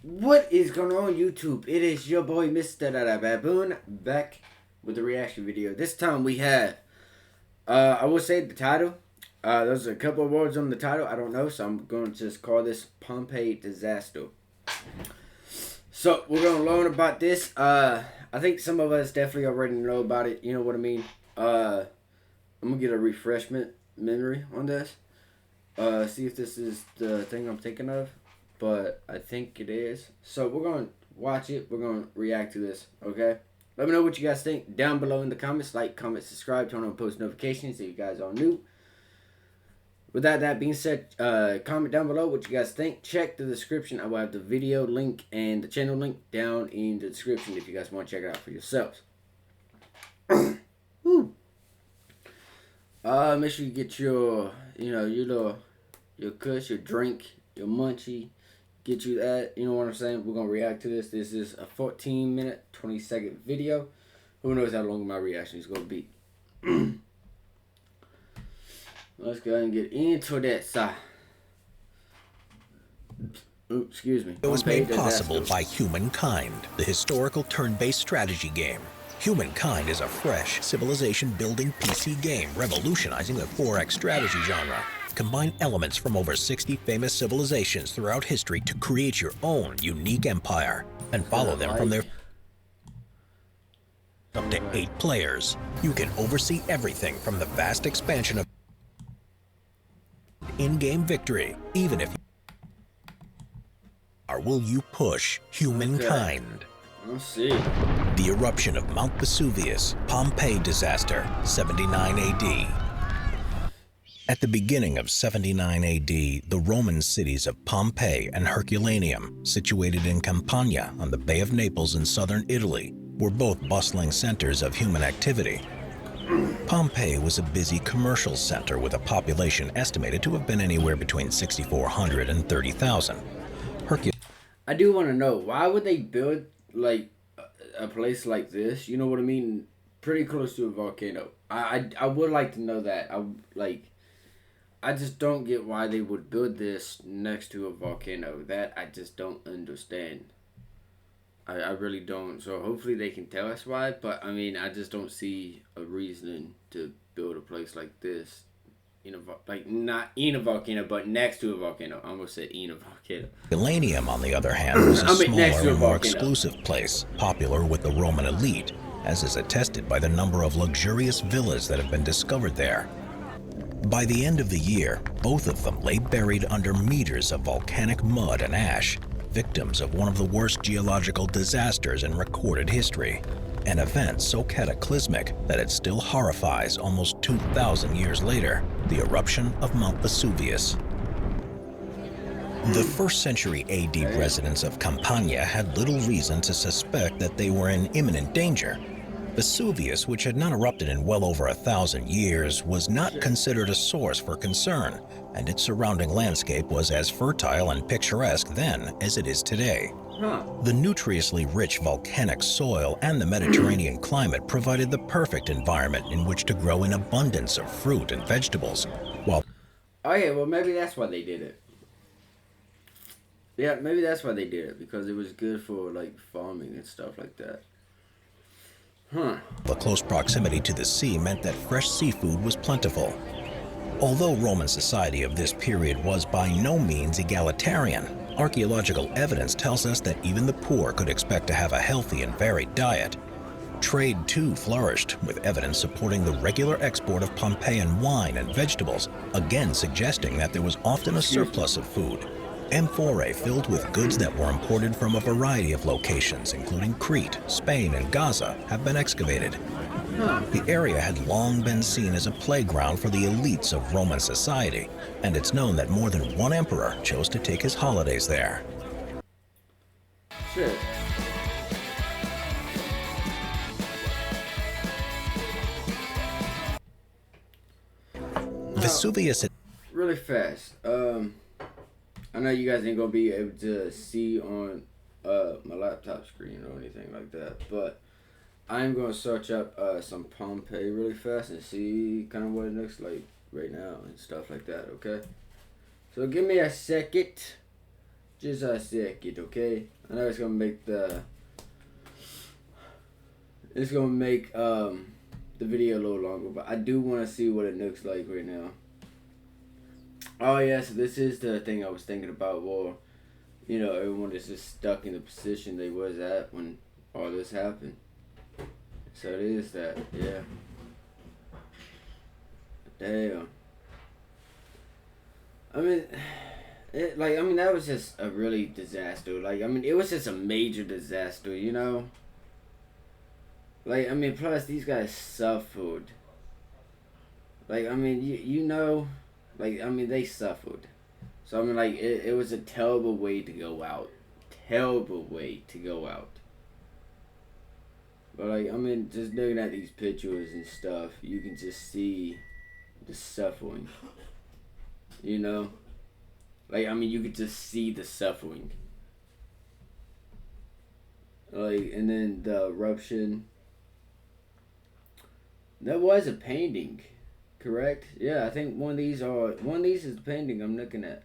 What is going on, YouTube? It is your boy MrBaboon back with a reaction video. This time we have I will say the title. There's a couple of words on the title I don't know, so I'm going to just call this Pompeii disaster. So we're gonna learn about this. I think some of us definitely already know about it. You know what I mean? I'm gonna get a refreshment memory on this. See if this is the thing I'm thinking of. But I think it is. So we're going to watch it. We're going to react to this, okay? Let me know what you guys think down below in the comments. Like, comment, subscribe, turn on post notifications if you guys are new. With that being said, comment down below what you guys think. Check the description. I will have the video link and the channel link down in the description if you guys want to check it out for yourselves. Woo. Make sure you get your, your kush, your drink, your munchie. Get you that, you know what I'm saying? We're gonna react to this. This is a 14-minute, 20-second video. Who knows how long my reaction is gonna be? Let's go ahead and get into that side. Oops, excuse me. It was made possible by Humankind, the historical turn-based strategy game. Humankind is a fresh, civilization-building PC game revolutionizing the 4X strategy genre. Combine elements from over 60 famous civilizations throughout history to create your own unique empire and follow them from their up to 8 players. You can oversee everything from the vast expansion of in-game victory, even if or will you push Humankind? Let's see. The eruption of Mount Vesuvius, Pompeii disaster, 79 AD. At the beginning of 79 AD, the Roman cities of Pompeii and Herculaneum, situated in Campania on the Bay of Naples in southern Italy, were both bustling centers of human activity. Pompeii was a busy commercial center with a population estimated to have been anywhere between 6,400 and 30,000. I do want to know, why would they build like a place like this? You know what I mean? Pretty close to a volcano. I would like to know that. I just don't get why they would build this next to a volcano. That I just don't understand. I really don't. So hopefully they can tell us why. But I mean, I just don't see a reason to build a place like this. Not in a volcano, but next to a volcano. I almost said in a volcano. Herculaneum, on the other hand, was a smaller and more exclusive place, popular with the Roman elite, as is attested by the number of luxurious villas that have been discovered there. By the end of the year, both of them lay buried under meters of volcanic mud and ash, victims of one of the worst geological disasters in recorded history, an event so cataclysmic that it still horrifies almost 2,000 years later, the eruption of Mount Vesuvius. The 1st century AD residents of Campania had little reason to suspect that they were in imminent danger. Vesuvius, which had not erupted in well over 1,000 years, was not considered a source for concern, and its surrounding landscape was as fertile and picturesque then as it is today. The nutriously rich volcanic soil and the Mediterranean climate provided the perfect environment in which to grow an abundance of fruit and vegetables, while... Oh yeah, well maybe that's why they did it. Yeah, maybe that's why they did it, because it was good for like farming and stuff like that. The close proximity to the sea meant that fresh seafood was plentiful. Although Roman society of this period was by no means egalitarian, archaeological evidence tells us that even the poor could expect to have a healthy and varied diet. Trade, too, flourished, with evidence supporting the regular export of Pompeian wine and vegetables, again suggesting that there was often a surplus of food. Amphorae filled with goods that were imported from a variety of locations, including Crete, Spain, and Gaza, have been excavated. The area had long been seen as a playground for the elites of Roman society, and it's known that more than one emperor chose to take his holidays there. Shit. Vesuvius... Really fast. I know you guys ain't gonna be able to see on my laptop screen or anything like that, but I'm gonna search up some Pompeii really fast and see kind of what it looks like right now and stuff like that. Okay, so give me a second. Just a second, okay? I know it's gonna make the video a little longer, but I do want to see what it looks like right now. Oh yeah, so this is the thing I was thinking about. Well, you know, everyone is just stuck in the position they was at when all this happened. So it is that, yeah. Damn. I mean, that was just a really disaster. Like, I mean, it was just a major disaster, you know? Like, I mean, plus these guys suffered. Like, I mean, you know, like, I mean, they suffered. So, I mean, like, it was a terrible way to go out. Terrible way to go out. But, like, I mean, just looking at these pictures and stuff, you can just see the suffering. You know? Like, I mean, you could just see the suffering. Like, and then the eruption. That was a painting, correct? Yeah, I think one of these is the painting I'm looking at.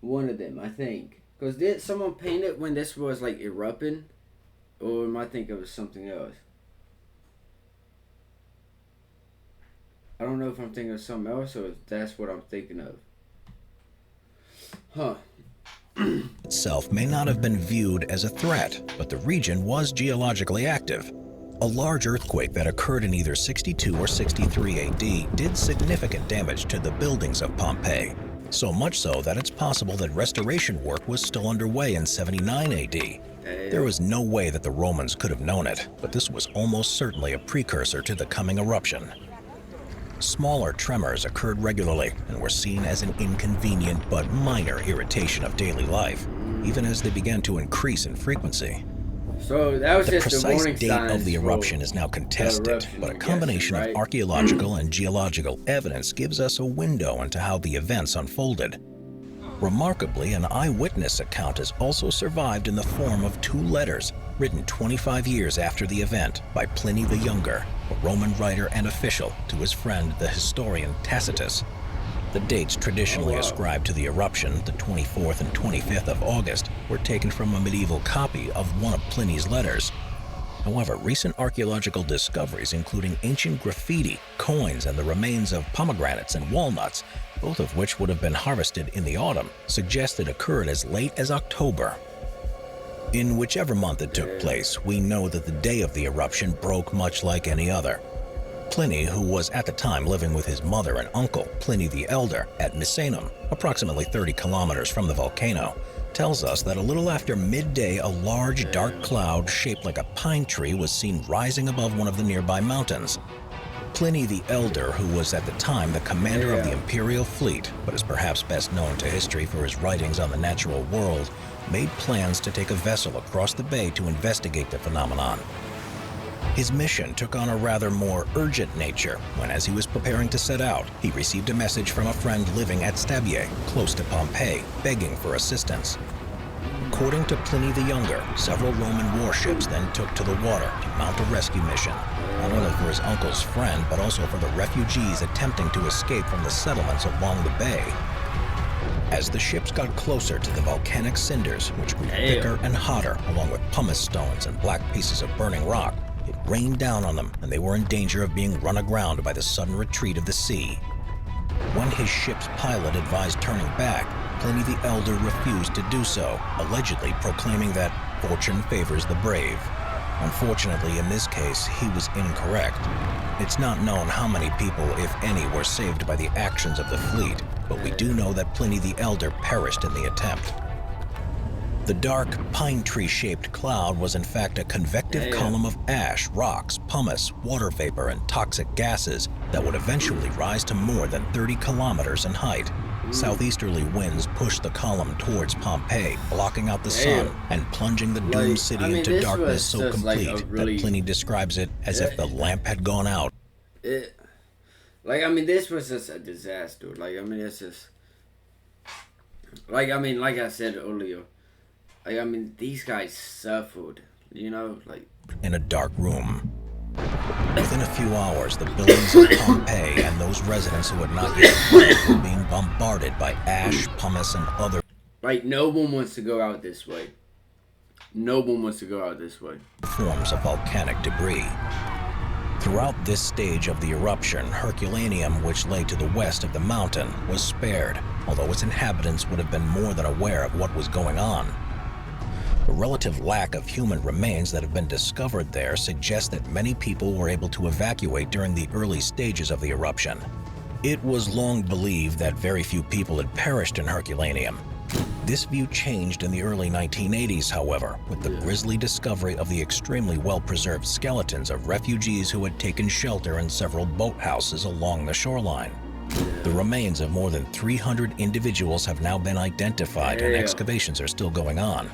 One of them, I think. Because did someone paint it when this was, like, erupting? Or am I thinking of something else? I don't know if I'm thinking of something else or if that's what I'm thinking of. Huh. Itself may not have been viewed as a threat, but the region was geologically active. A large earthquake that occurred in either 62 or 63 AD did significant damage to the buildings of Pompeii, so much so that it's possible that restoration work was still underway in 79 AD. There was no way that the Romans could have known it, but this was almost certainly a precursor to the coming eruption. Smaller tremors occurred regularly and were seen as an inconvenient but minor irritation of daily life, even as they began to increase in frequency. So that was the just precise the date of the eruption is now contested, but a combination of archaeological and geological evidence gives us a window into how the events unfolded. Remarkably, an eyewitness account has also survived in the form of 2 letters written 25 years after the event by Pliny the Younger, a Roman writer and official, to his friend the historian Tacitus. The dates traditionally ascribed to the eruption, the 24th and 25th of August, were taken from a medieval copy of one of Pliny's letters. However, recent archaeological discoveries, including ancient graffiti, coins, and the remains of pomegranates and walnuts, both of which would have been harvested in the autumn, suggest it occurred as late as October. In whichever month it took place, we know that the day of the eruption broke much like any other. Pliny, who was at the time living with his mother and uncle, Pliny the Elder, at Misenum, approximately 30 kilometers from the volcano, tells us that a little after midday, a large dark cloud shaped like a pine tree was seen rising above one of the nearby mountains. Pliny the Elder, who was at the time the commander of the imperial fleet, but is perhaps best known to history for his writings on the natural world, made plans to take a vessel across the bay to investigate the phenomenon. His mission took on a rather more urgent nature when, as he was preparing to set out, he received a message from a friend living at Stabiae, close to Pompeii, begging for assistance. According to Pliny the Younger, several Roman warships then took to the water to mount a rescue mission, not only for his uncle's friend, but also for the refugees attempting to escape from the settlements along the bay. As the ships got closer to the volcanic cinders, which grew thicker and hotter, along with pumice stones and black pieces of burning rock, it rained down on them, and they were in danger of being run aground by the sudden retreat of the sea. When his ship's pilot advised turning back, Pliny the Elder refused to do so, allegedly proclaiming that fortune favors the brave. Unfortunately, in this case, he was incorrect. It's not known how many people, if any, were saved by the actions of the fleet, but we do know that Pliny the Elder perished in the attempt. The dark, pine tree-shaped cloud was in fact a convective column of ash, rocks, pumice, water vapor, and toxic gases that would eventually rise to more than 30 kilometers in height. Southeasterly winds pushed the column towards Pompeii, blocking out the sun and plunging the doomed city into darkness so complete that Pliny describes it as if the lamp had gone out. This was just a disaster. It's just... like I said earlier, these guys suffered, in a dark room. Within a few hours, the buildings of Pompeii and those residents who had not yet fled were being bombarded by ash, pumice, and other... Like, no one wants to go out this way. No one wants to go out this way. Forms of volcanic debris. Throughout this stage of the eruption, Herculaneum, which lay to the west of the mountain, was spared, although its inhabitants would have been more than aware of what was going on. The relative lack of human remains that have been discovered there suggests that many people were able to evacuate during the early stages of the eruption. It was long believed that very few people had perished in Herculaneum. This view changed in the early 1980s, however, with the grisly discovery of the extremely well-preserved skeletons of refugees who had taken shelter in several boathouses along the shoreline. The remains of more than 300 individuals have now been identified, and excavations are still going on.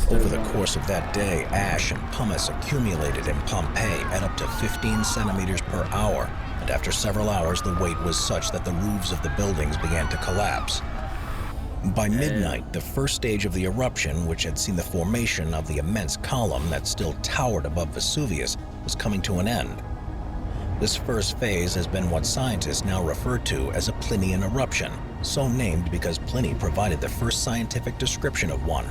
Over the course of that day, ash and pumice accumulated in Pompeii at up to 15 centimeters per hour, and after several hours, the weight was such that the roofs of the buildings began to collapse. By midnight, the first stage of the eruption, which had seen the formation of the immense column that still towered above Vesuvius, was coming to an end. This first phase has been what scientists now refer to as a Plinian eruption, so named because Pliny provided the first scientific description of one.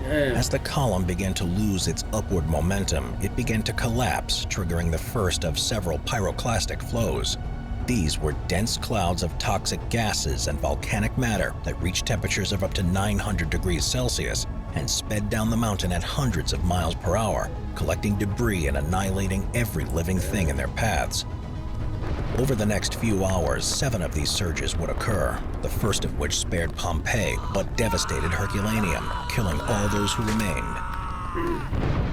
As the column began to lose its upward momentum, it began to collapse, triggering the first of several pyroclastic flows. These were dense clouds of toxic gases and volcanic matter that reached temperatures of up to 900 degrees Celsius and sped down the mountain at hundreds of miles per hour, collecting debris and annihilating every living thing in their paths. Over the next few hours, 7 of these surges would occur, the first of which spared Pompeii but devastated Herculaneum, killing all those who remained.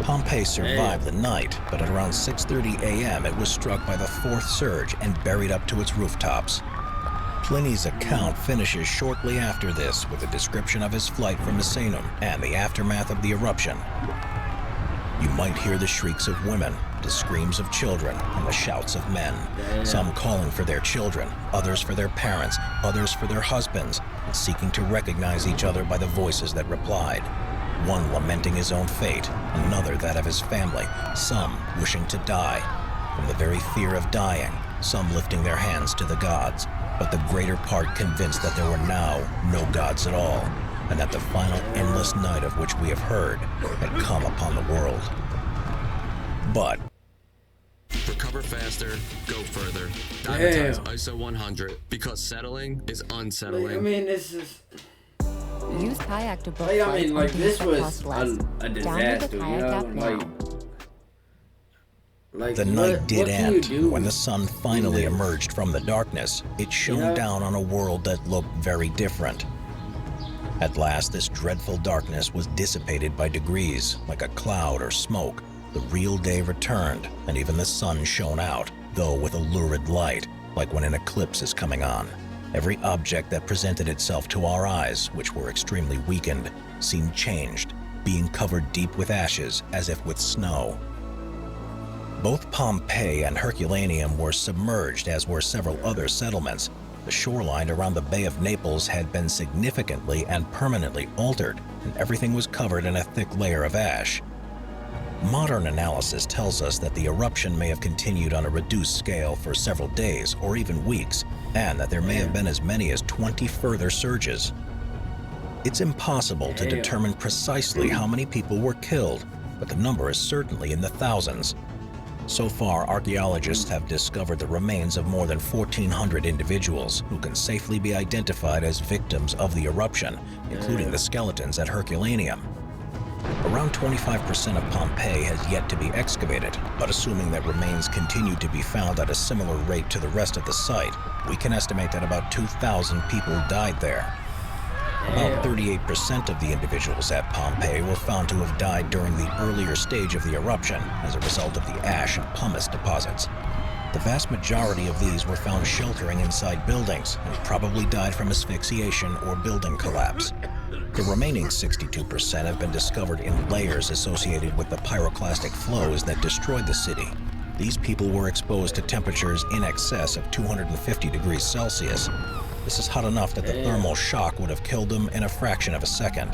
Pompeii survived the night, but at around 6:30 a.m. it was struck by the 4th surge and buried up to its rooftops. Pliny's account finishes shortly after this with a description of his flight from Misenum and the aftermath of the eruption. You might hear the shrieks of women, the screams of children, and the shouts of men, some calling for their children, others for their parents, others for their husbands, and seeking to recognize each other by the voices that replied. One lamenting his own fate, another that of his family, some wishing to die. From the very fear of dying, some lifting their hands to the gods, but the greater part convinced that there were now no gods at all, and that the final endless night of which we have heard had come upon the world. But recover faster, go further, diametize ISO 100, because settling is unsettling. I mean, this is... Use kayak to book I mean, like, this was a Download disaster, the you kayak app know? now. Like, the night did end. When the sun finally emerged emerged from the darkness, it shone down on a world that looked very different. At last, this dreadful darkness was dissipated by degrees, like a cloud or smoke. The real day returned, and even the sun shone out, though with a lurid light, like when an eclipse is coming on. Every object that presented itself to our eyes, which were extremely weakened, seemed changed, being covered deep with ashes, as if with snow. Both Pompeii and Herculaneum were submerged, as were several other settlements. The shoreline around the Bay of Naples had been significantly and permanently altered, and everything was covered in a thick layer of ash. Modern analysis tells us that the eruption may have continued on a reduced scale for several days or even weeks, and that there may have been as many as 20 further surges. It's impossible to determine precisely how many people were killed, but the number is certainly in the thousands. So far, archaeologists have discovered the remains of more than 1,400 individuals who can safely be identified as victims of the eruption, including the skeletons at Herculaneum. Around 25% of Pompeii has yet to be excavated, but assuming that remains continue to be found at a similar rate to the rest of the site, we can estimate that about 2,000 people died there. About 38% of the individuals at Pompeii were found to have died during the earlier stage of the eruption as a result of the ash and pumice deposits. The vast majority of these were found sheltering inside buildings and probably died from asphyxiation or building collapse. The remaining 62% have been discovered in layers associated with the pyroclastic flows that destroyed the city. These people were exposed to temperatures in excess of 250 degrees Celsius. This is hot enough that the thermal shock would have killed them in a fraction of a second.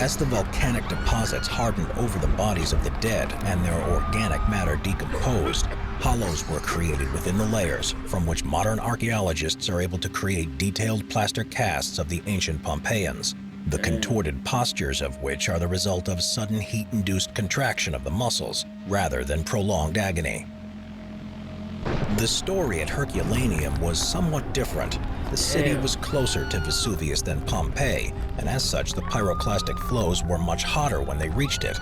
As the volcanic deposits hardened over the bodies of the dead and their organic matter decomposed, hollows were created within the layers, from which modern archaeologists are able to create detailed plaster casts of the ancient Pompeians. the contorted postures of which are the result of sudden heat-induced contraction of the muscles rather than prolonged agony. The story at Herculaneum was somewhat different. The city was closer to Vesuvius than Pompeii, and as such the pyroclastic flows were much hotter when they reached it.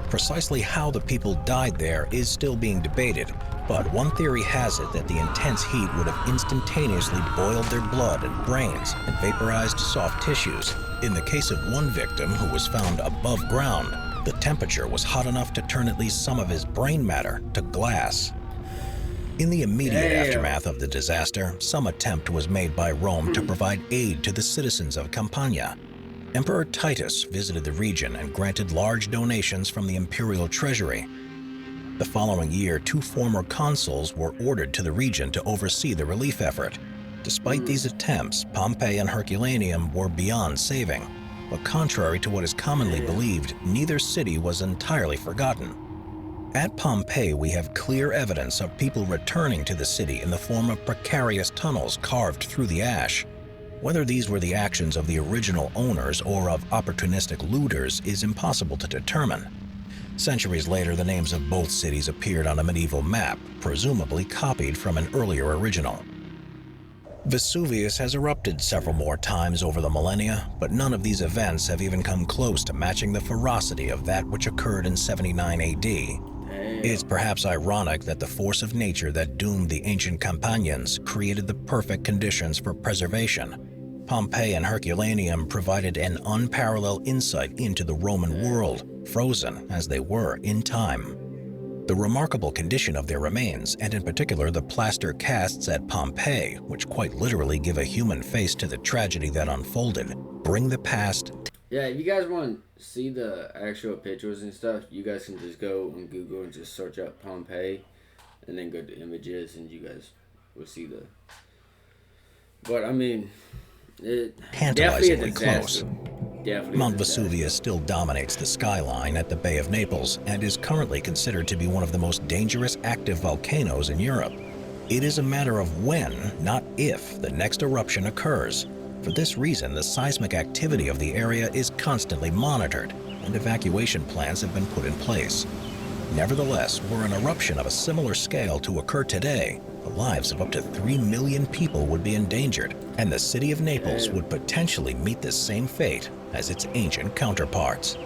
Precisely how the people died there is still being debated, but one theory has it that the intense heat would have instantaneously boiled their blood and brains and vaporized soft tissues. In the case of one victim who was found above ground, the temperature was hot enough to turn at least some of his brain matter to glass. In the immediate aftermath of the disaster, some attempt was made by Rome to provide aid to the citizens of Campania. Emperor Titus visited the region and granted large donations from the imperial treasury. The following year, 2 former consuls were ordered to the region to oversee the relief effort. Despite these attempts, Pompeii and Herculaneum were beyond saving. But contrary to what is commonly believed, neither city was entirely forgotten. At Pompeii, we have clear evidence of people returning to the city in the form of precarious tunnels carved through the ash. Whether these were the actions of the original owners or of opportunistic looters is impossible to determine. Centuries later, the names of both cities appeared on a medieval map, presumably copied from an earlier original. Vesuvius has erupted several more times over the millennia, but none of these events have even come close to matching the ferocity of that which occurred in 79 AD. It's perhaps ironic that the force of nature that doomed the ancient Campanians created the perfect conditions for preservation. Pompeii and Herculaneum provided an unparalleled insight into the Roman world, frozen as they were in time. The remarkable condition of their remains, and in particular the plaster casts at Pompeii, which quite literally give a human face to the tragedy that unfolded, bring the past. Yeah, if you guys want to see the actual pictures and stuff, you guys can just go on Google and just search up Pompeii, and then go to images, and you guys will see the. But I mean, it Tantalizingly close. Mount Disaster. Vesuvius still dominates the skyline at the Bay of Naples and is currently considered to be one of the most dangerous active volcanoes in Europe. It is a matter of when, not if, the next eruption occurs. For this reason, the seismic activity of the area is constantly monitored, and evacuation plans have been put in place. Nevertheless, were an eruption of a similar scale to occur today, the lives of up to 3 million people would be endangered, and the city of Naples would potentially meet the same fate as its ancient counterparts.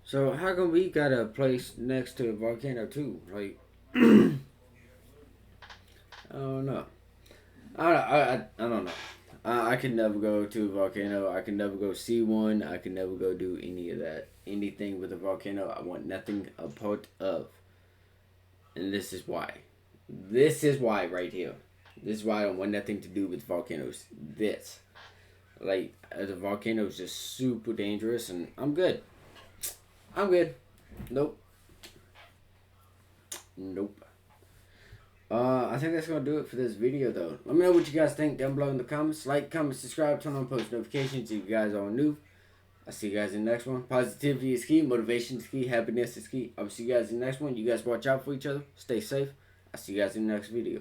So how come we got a place next to a volcano too? Like, I don't know. I don't know. I could never go to a volcano. I could never go see one. I could never go do any of that. Anything with a volcano, I want nothing a part of. And this is why. This is why right here. This is why I don't want nothing to do with volcanoes. This. Like, the volcano is just super dangerous, and I'm good. I'm good. Nope. I think that's going to do it for this video, though. Let me know what you guys think down below in the comments. Like, comment, subscribe, turn on post notifications if you guys are new. I'll see you guys in the next one. Positivity is key. Motivation is key. Happiness is key. I'll see you guys in the next one. You guys watch out for each other. Stay safe. I'll see you guys in the next video.